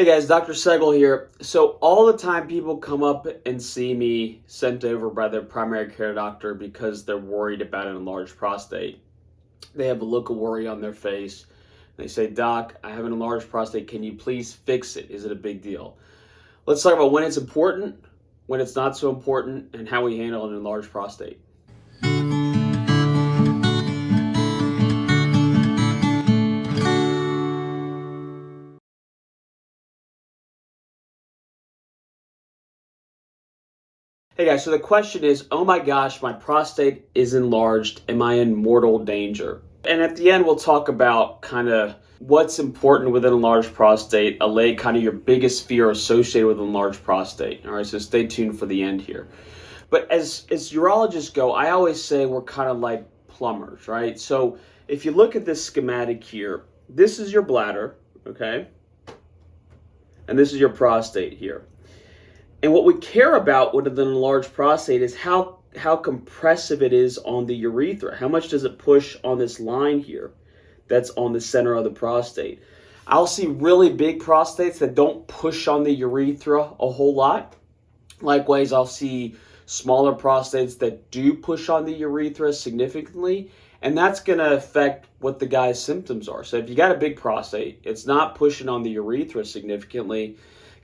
Hey guys, Dr. Segel here. So all the time people come up and see me sent over by their primary care doctor because they're worried about an enlarged prostate. They have a look of worry on their face. They say, Doc, I have an enlarged prostate. Can you please fix it? Is it a big deal? Let's talk about when it's important, when it's not so important, and how we handle an enlarged prostate. Hey guys, so the question is, oh my gosh, my prostate is enlarged. Am I in mortal danger? And at the end, we'll talk about kind of what's important with an enlarged prostate, allay kind of your biggest fear associated with an enlarged prostate. All right, so stay tuned for the end here. But as urologists go, I always say we're kind of like plumbers, right? So if you look at this schematic here, this is your bladder, okay? And this is your prostate here. And what we care about with an enlarged prostate is how compressive it is on the urethra. How much does it push on this line here that's on the center of the prostate? I'll see really big prostates that don't push on the urethra a whole lot. Likewise, I'll see smaller prostates that do push on the urethra significantly, and that's going to affect what the guy's symptoms are. So if you got a big prostate, it's not pushing on the urethra significantly,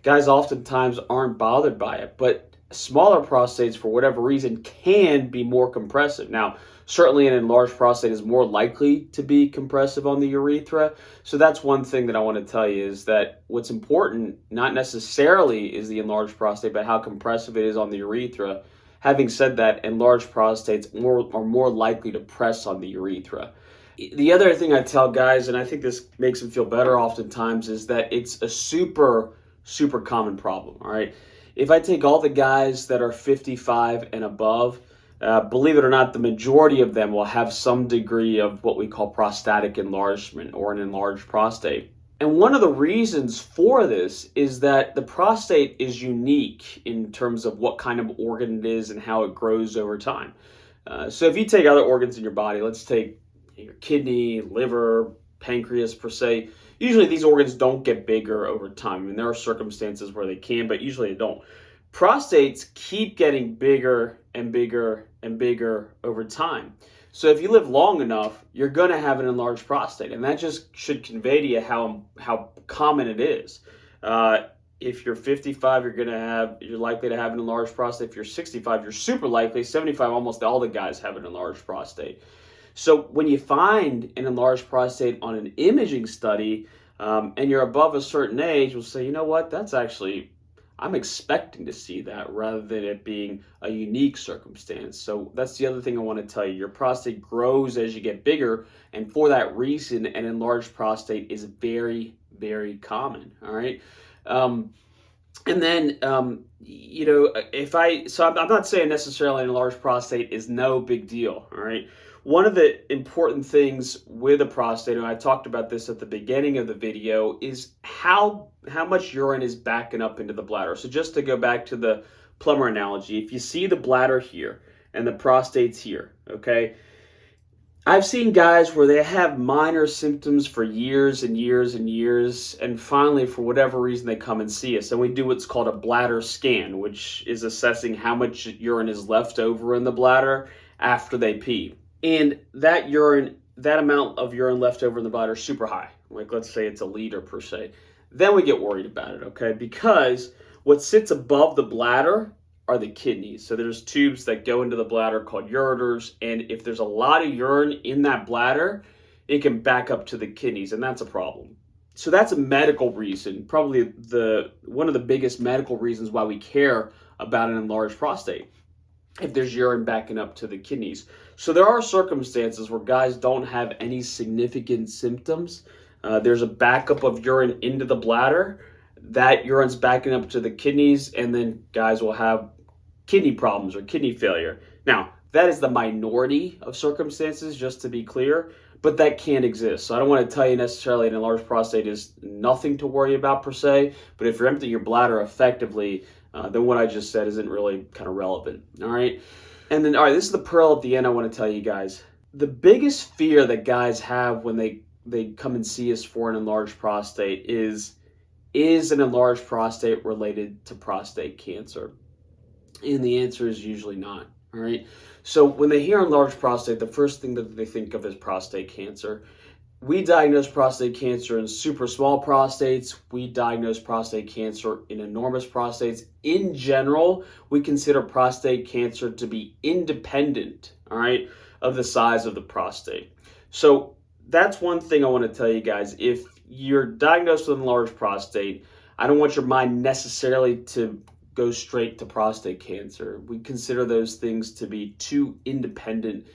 guys oftentimes aren't bothered by it. But smaller prostates, for whatever reason, can be more compressive. Now, certainly an enlarged prostate is more likely to be compressive on the urethra. So that's one thing that I want to tell you, is that what's important, not necessarily is the enlarged prostate, but how compressive it is on the urethra. Having said that, enlarged prostates are more likely to press on the urethra. The other thing I tell guys, and I think this makes them feel better oftentimes, is that it's a super common problem, all right? If I take all the guys that are 55 and above, believe it or not, the majority of them will have some degree of what we call prostatic enlargement or an enlarged prostate. And one of the reasons for this is that the prostate is unique in terms of what kind of organ it is and how it grows over time. So if you take other organs in your body, let's take your kidney, liver, pancreas per se, usually these organs don't get bigger over time. I mean, there are circumstances where they can, but usually they don't. Prostates keep getting bigger and bigger and bigger over time. So if you live long enough, you're going to have an enlarged prostate, and that just should convey to you how common it is. If you're 55, you're likely to have an enlarged prostate. If you're 65, you're super likely. 75, almost all the guys have an enlarged prostate. So when you find an enlarged prostate on an imaging study, and you're above a certain age, we'll say, you know what, I'm expecting to see that rather than it being a unique circumstance. So that's the other thing I want to tell you. Your prostate grows as you get bigger, and for that reason, an enlarged prostate is very, very common, all right? I'm not saying necessarily an enlarged prostate is no big deal, all right? One of the important things with a prostate, and I talked about this at the beginning of the video, is how much urine is backing up into the bladder. So just to go back to the plumber analogy, if you see the bladder here and the prostate's here, okay? I've seen guys where they have minor symptoms for years and years and years, and finally, for whatever reason, they come and see us. And we do what's called a bladder scan, which is assessing how much urine is left over in the bladder after they pee. And that amount of urine left over in the bladder is super high. Like, let's say it's a liter per se. Then we get worried about it, okay? Because what sits above the bladder are the kidneys. So there's tubes that go into the bladder called ureters, and if there's a lot of urine in that bladder, it can back up to the kidneys, and that's a problem. So that's a medical reason, probably one of the biggest medical reasons why we care about an enlarged prostate, if there's urine backing up to the kidneys. So there are circumstances where guys don't have any significant symptoms. There's a backup of urine into the bladder. That urine's backing up to the kidneys, and then guys will have kidney problems or kidney failure. Now, that is the minority of circumstances, just to be clear, but that can exist. So I don't want to tell you necessarily an enlarged prostate is nothing to worry about per se, but if you're emptying your bladder effectively, then what I just said isn't really kind of relevant, all right? And then, all right, this is the pearl at the end I want to tell you guys. The biggest fear that guys have when they come and see us for an enlarged prostate is is an enlarged prostate related to prostate cancer? And the answer is usually not. All right. So when they hear enlarged prostate, the first thing that they think of is prostate cancer. We diagnose prostate cancer in super small prostates. We diagnose prostate cancer in enormous prostates. In general, we consider prostate cancer to be independent, all right, of the size of the prostate. So that's one thing I want to tell you guys. If you're diagnosed with enlarged prostate, I don't want your mind necessarily to go straight to prostate cancer. We consider those things to be two independent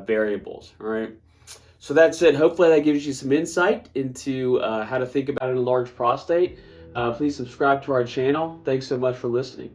variables, all right? So that's it. Hopefully that gives you some insight into how to think about an enlarged prostate. Please subscribe to our channel. Thanks so much for listening.